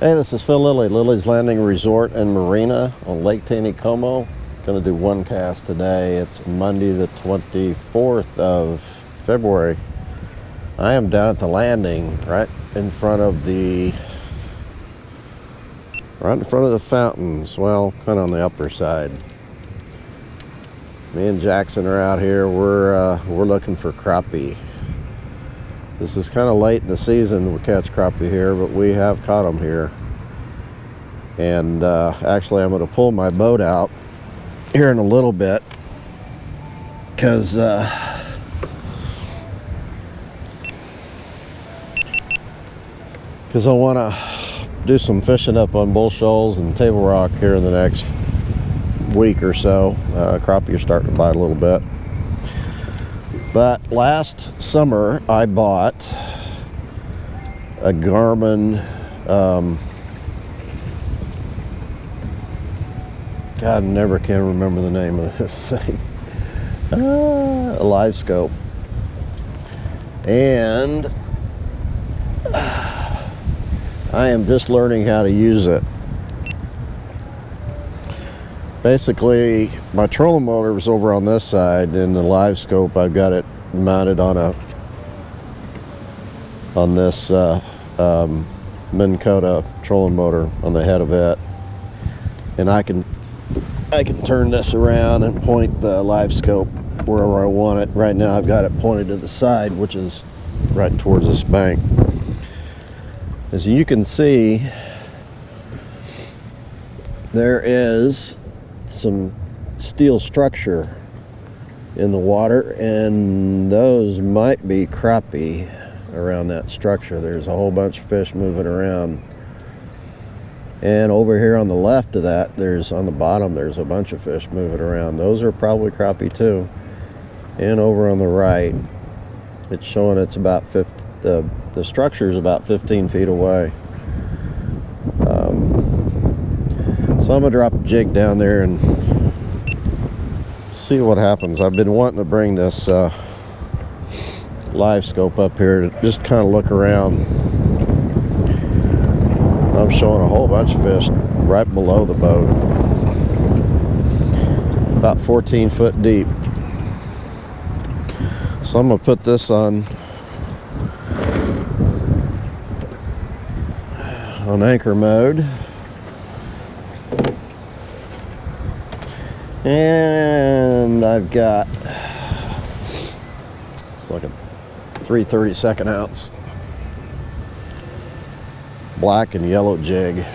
Hey, this is Phil Lilley, Lilley's Landing Resort and Marina on Lake Taneycomo. Going to do one cast today. It's Monday the 24th of February. I am down at the landing right in front of the fountains. Well, kind of on the upper side. Me and Jackson are out here. We're looking for crappie. This is kind of late in the season to catch crappie here, but we have caught them here. And actually, I'm going to pull my boat out here in a little bit because I want to do some fishing up on Bull Shoals and Table Rock here in the next week or so. Crappie are starting to bite a little bit. But last summer, I bought a Garmin, God, I never can remember the name of this thing, a LiveScope. And I am just learning how to use it. Basically, my trolling motor is over on this side, and the LiveScope, I've got it mounted on this Minn Kota trolling motor on the head of it, and I can turn this around and point the LiveScope wherever I want it. Right now, I've got it pointed to the side, which is right towards this bank. As you can see, there is some steel structure in the water, and those might be crappie around that structure. There's a whole bunch of fish moving around. And over here on the left of that, on the bottom, there's a bunch of fish moving around. Those are probably crappie too. And over on the right, it's showing it's about the structure is about 15 feet away. So I'm gonna drop a jig down there and see what happens. I've been wanting to bring this LiveScope up here to just kind of look around. I'm showing a whole bunch of fish right below the boat, about 14 foot deep. So I'm gonna put this on anchor mode. And I've got, it's like a 3/32 ounce black and yellow jig.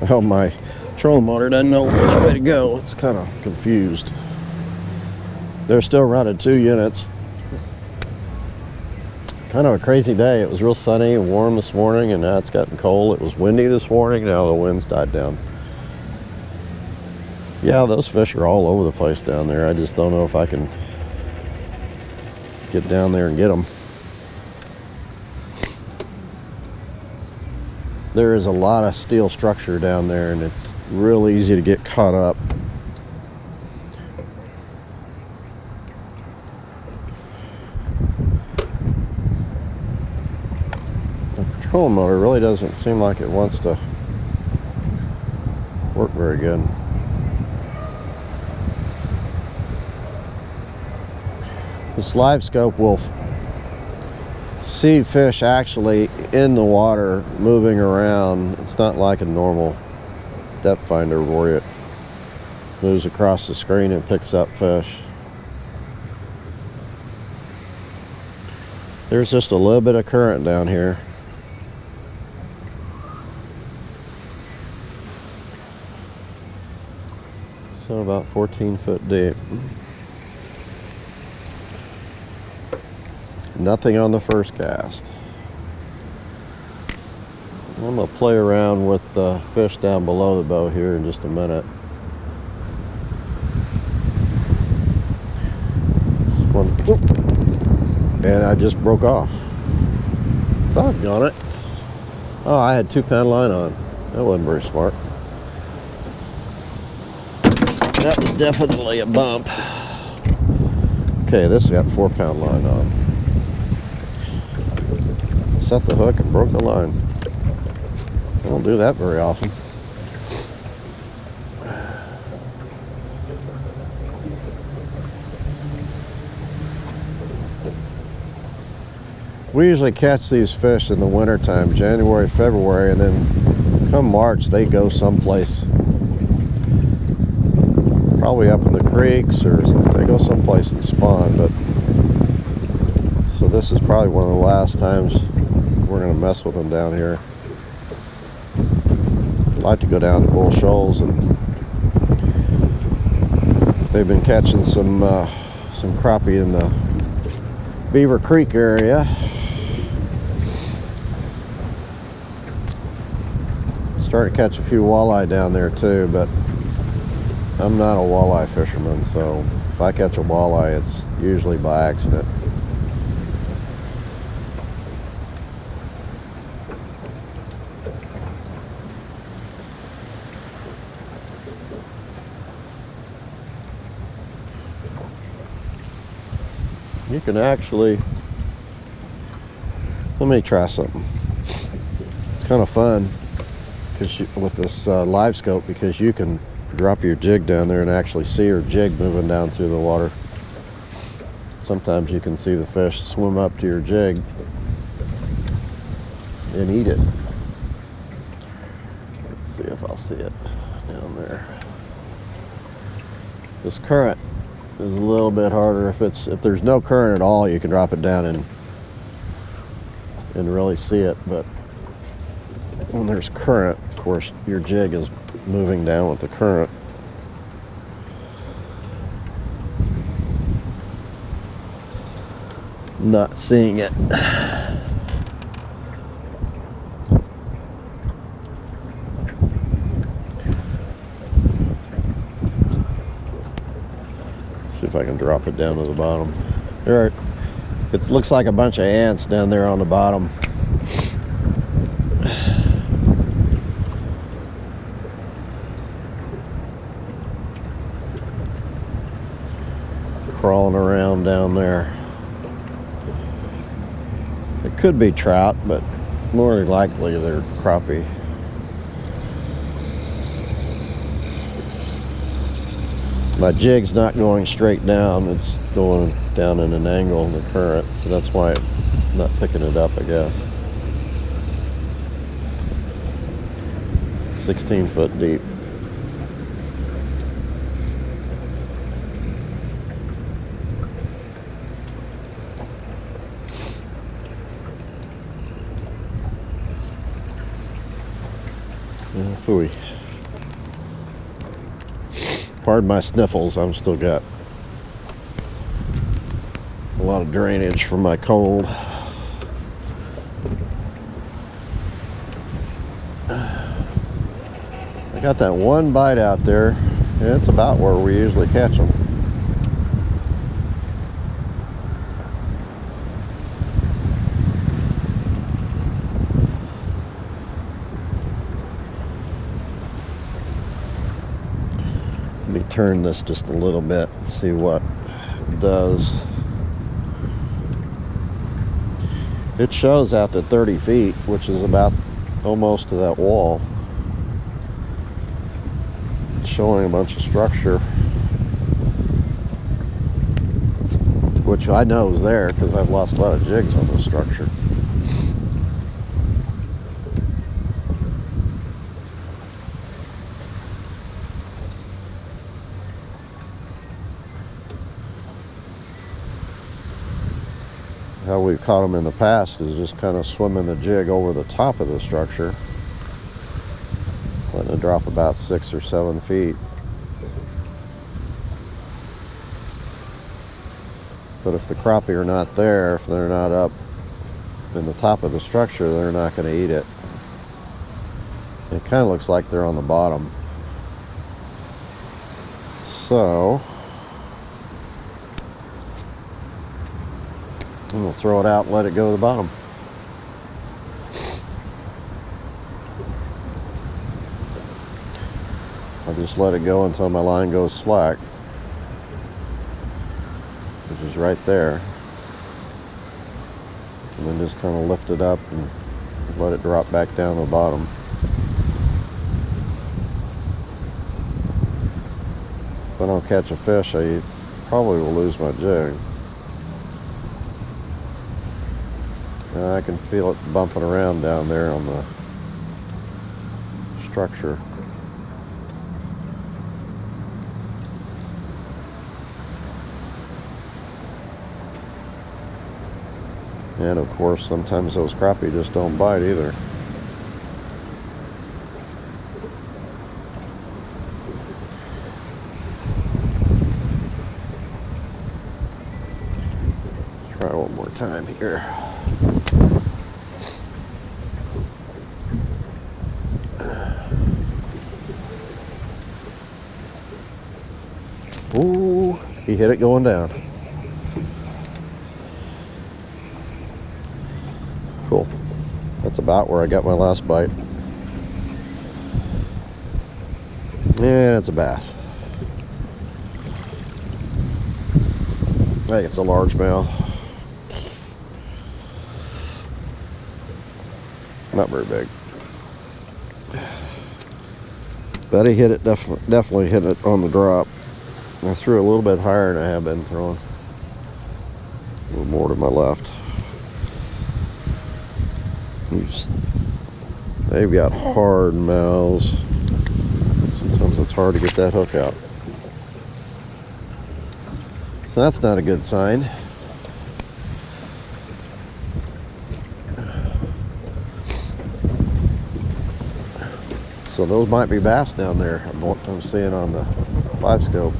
Oh, my trolling motor doesn't know which way to go. It's kind of confused. They're still running 2 units. Kind of a crazy day. It was real sunny and warm this morning, and now it's gotten cold. It was windy this morning. Now the wind's died down. Yeah, those fish are all over the place down there. I just don't know if I can get down there and get them. There is a lot of steel structure down there, and it's real easy to get caught up. The trolling motor really doesn't seem like it wants to work very good. This LiveScope will see fish actually in the water moving around. It's not like a normal depth finder where it moves across the screen and picks up fish. There's just a little bit of current down here. So about 14 foot deep. Nothing on the first cast. I'm going to play around with the fish down below the boat here in just a minute. And I just broke off. Doggone it. Oh, I had 2-pound line on. That wasn't very smart. That was definitely a bump. Okay, this has got 4-pound line on. Set the hook and broke the line. Don't do that very often. We usually catch these fish in the wintertime, January, February, and then come March they go someplace. Probably up in the creeks, or they go someplace and spawn. But so this is probably one of the last times we're going to mess with them down here. I'd like to go down to Bull Shoals, and they've been catching some crappie in the Beaver Creek area. Started to catch a few walleye down there too, but I'm not a walleye fisherman, so if I catch a walleye, it's usually by accident. You can actually, let me try something. It's kind of fun with this LiveScope, because you can drop your jig down there and actually see your jig moving down through the water. Sometimes you can see the fish swim up to your jig and eat it. Let's see if I'll see it down there. This current is a little bit harder. If there's no current at all, you can drop it down and really see it, but when there's current, of course, your jig is moving down with the current. Not seeing it. Let's see if I can drop it down to the bottom. There, it looks like a bunch of ants down there on the bottom. Crawling around down there. It could be trout, but more than likely they're crappie. My jig's not going straight down, it's going down in an angle in the current, so that's why I'm not picking it up, I guess. 16 foot deep. Phooey. Pardon my sniffles, I'm still got a lot of drainage from my cold. I got that one bite out there, and it's about where we usually catch them. Let me turn this just a little bit and see what it does. It shows out to 30 feet, which is about almost to that wall. It's showing a bunch of structure, which I know is there because I've lost a lot of jigs on this structure. How we've caught them in the past is just kind of swimming the jig over the top of the structure, letting it drop about 6 or 7 feet. But if the crappie are not there, if they're not up in the top of the structure, they're not going to eat it. It kind of looks like they're on the bottom. So I'm going to throw it out and let it go to the bottom. I'll just let it go until my line goes slack, which is right there. And then just kind of lift it up and let it drop back down to the bottom. if I don't catch a fish, I probably will lose my jig. And I can feel it bumping around down there on the structure. And of course, sometimes those crappie just don't bite either. Try one more time here. Ooh, he hit it going down. Cool. That's about where I got my last bite. And it's a bass. I think it's a largemouth. Not very big. But he hit it, definitely hit it on the drop. I threw a little bit higher than I have been throwing. A little more to my left. They've got hard mouths. Sometimes it's hard to get that hook out. So that's not a good sign. So those might be bass down there. I'm seeing on the LiveScope.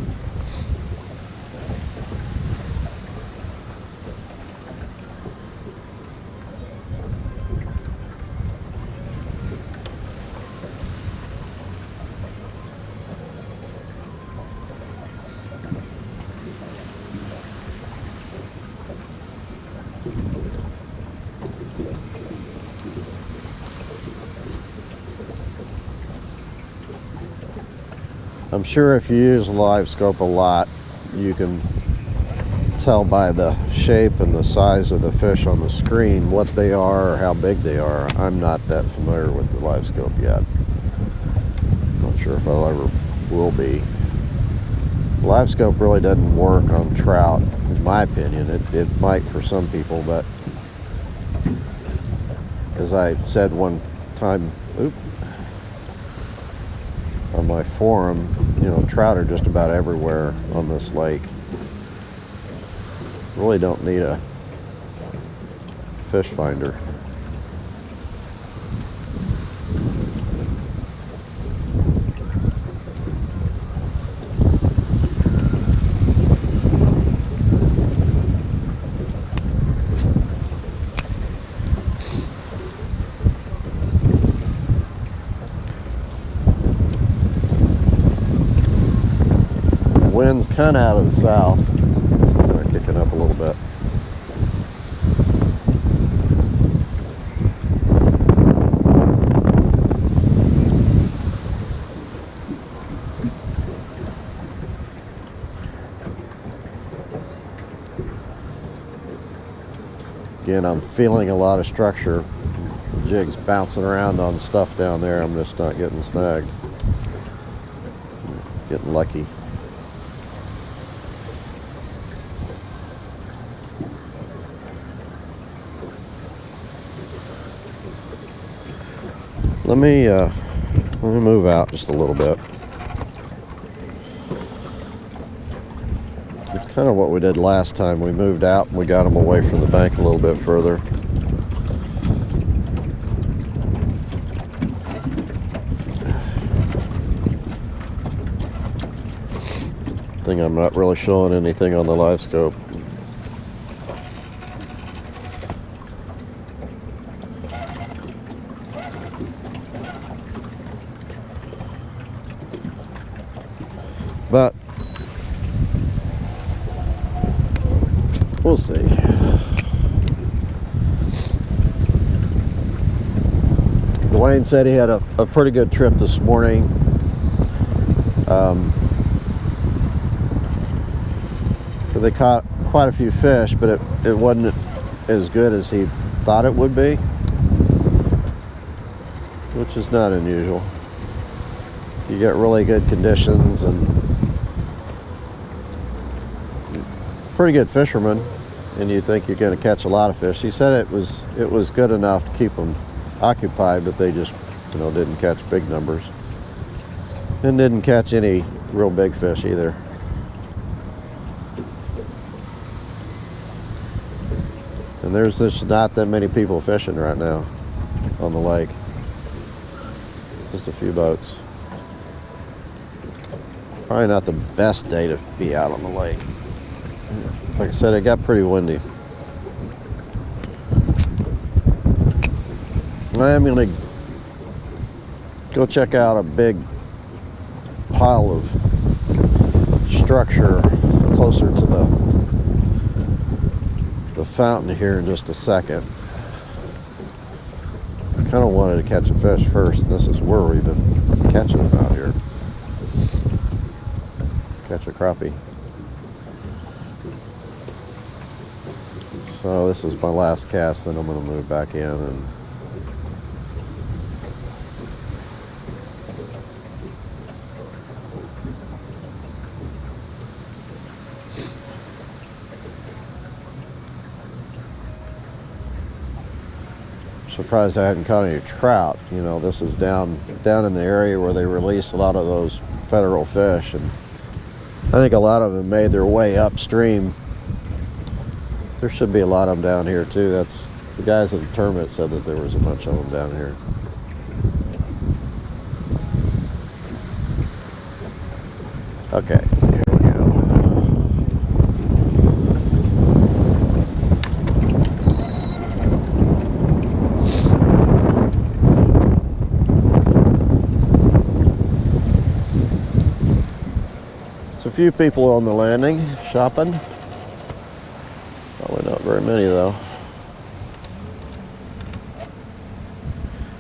I'm sure if you use LiveScope a lot, you can tell by the shape and the size of the fish on the screen what they are or how big they are. I'm not that familiar with the LiveScope yet. Not sure if I'll ever will be. LiveScope really doesn't work on trout, in my opinion. It might for some people, but as I said one time, on my forum, you know, trout are just about everywhere on this lake. Really don't need a fish finder. Wind's kind of out of the south. It's kind of kicking up a little bit. Again, I'm feeling a lot of structure. The jig's bouncing around on stuff down there. I'm just not getting snagged. Getting lucky. Let me move out just a little bit. It's kind of what we did last time. We moved out and we got them away from the bank a little bit further. I think I'm not really showing anything on the LiveScope. But we'll see. Dwayne said he had a pretty good trip this morning. So they caught quite a few fish, but it wasn't as good as he thought it would be, which is not unusual. You get really good conditions and pretty good fisherman, and you think you're going to catch a lot of fish. He said it was good enough to keep them occupied, but they just, didn't catch big numbers, and didn't catch any real big fish either. And there's just not that many people fishing right now on the lake. Just a few boats. Probably not the best day to be out on the lake. Like I said, it got pretty windy. I am going to go check out a big pile of structure closer to the fountain here in just a second. I kind of wanted to catch a fish first. This is where we've been catching them out here. Catch a crappie. So this is my last cast, then I'm going to move back in and surprised I hadn't caught any trout. This is down in the area where they release a lot of those federal fish, and I think a lot of them made their way upstream. There should be a lot of them down here too. That's the guys at the tournament said that there was a bunch of them down here. Okay, here we go. There's a few people on the landing shopping. Probably not very many though.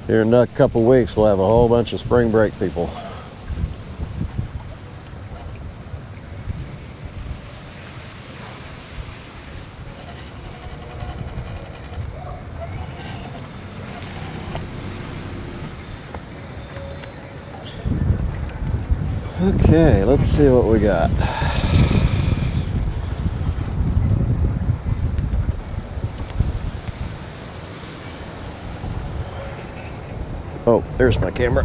Here in a couple weeks we'll have a whole bunch of spring break people. Okay, let's see what we got. Oh, there's my camera.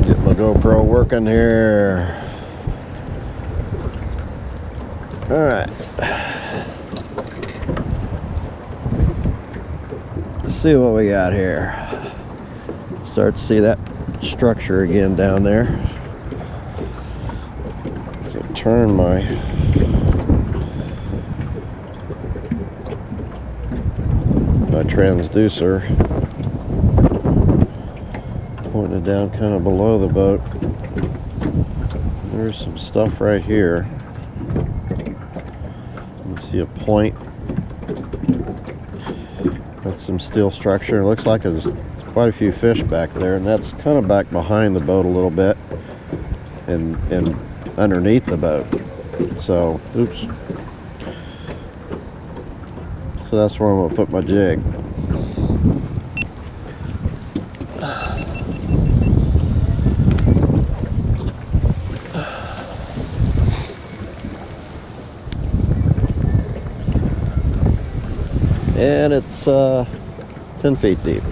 Get my GoPro working here. All right. Let's see what we got here. Start to see that structure again down there. So turn my transducer, pointing it down kind of below the boat. There's some stuff right here. You see a point. That's some steel structure. It looks like there's quite a few fish back there, and that's kind of back behind the boat a little bit and underneath the boat. So, oops. So that's where I'm going to put my jig. And it's 10 feet deep.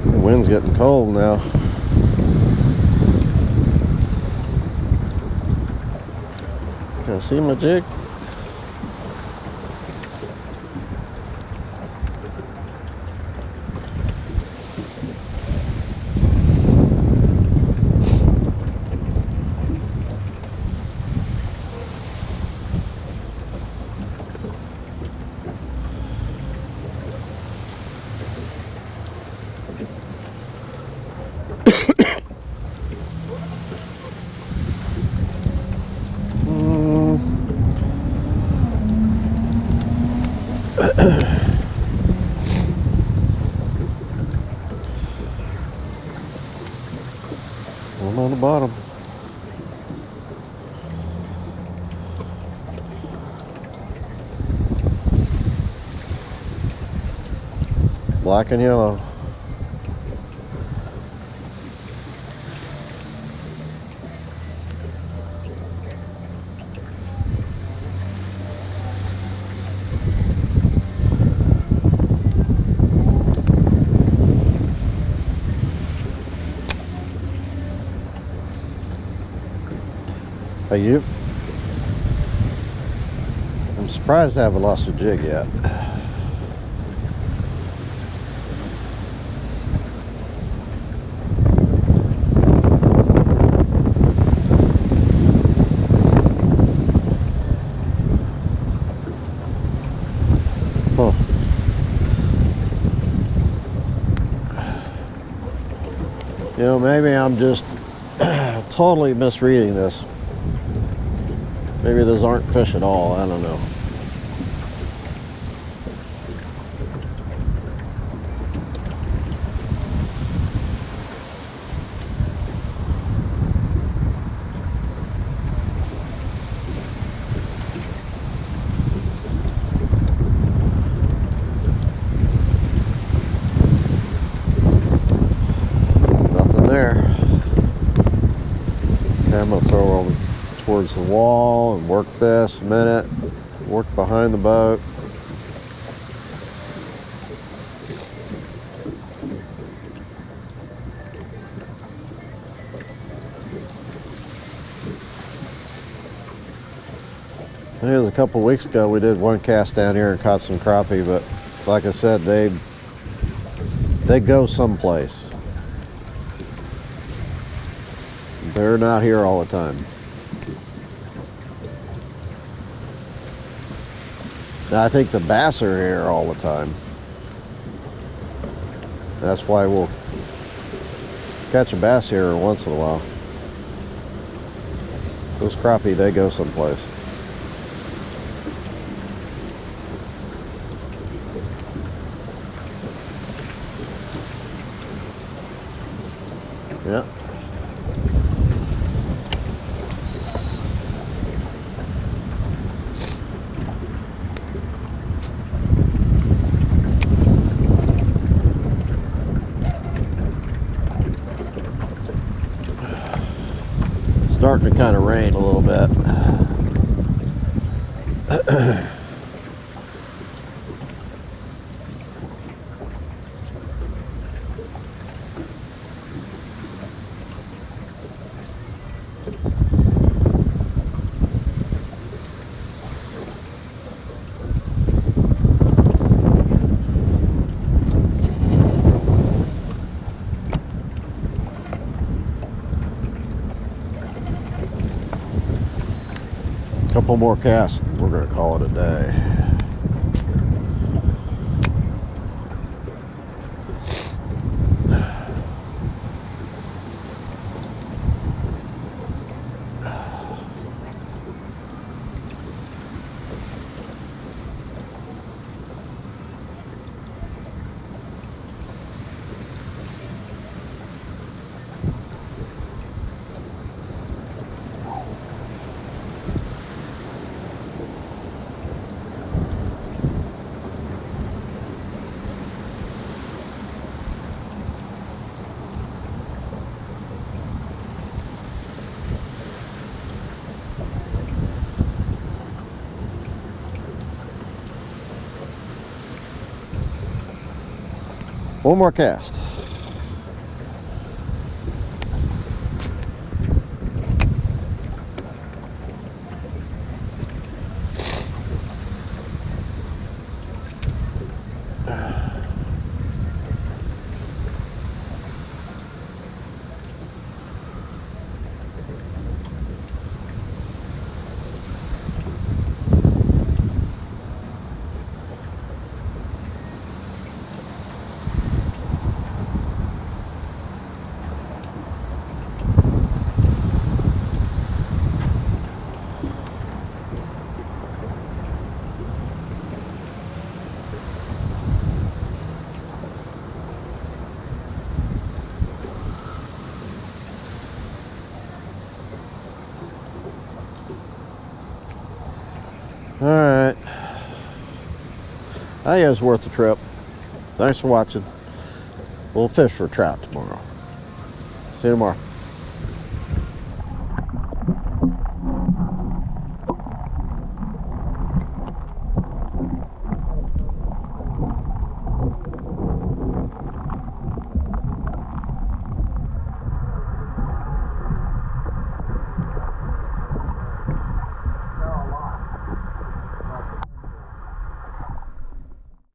The wind's getting cold now. Can I see my jig? I'm on the bottom. Black and yellow. Hey, you? I'm surprised I haven't lost a jig yet. Huh. You know, maybe I'm just totally misreading this. Maybe those aren't fish at all. I don't know. Nothing there. Okay, I'm going to throw them towards the wall and work this a minute. Work behind the boat. I think it was a couple weeks ago we did one cast down here and caught some crappie, but like I said, they go someplace. They're not here all the time. Now, I think the bass are here all the time. That's why we'll catch a bass here once in a while. Those crappie, they go someplace. Yeah. Starting to kind of rain a little bit. Couple more casts, we're going to call it a day. One more cast. I think it was worth the trip. Thanks for watching. We'll fish for trout tomorrow. See you tomorrow.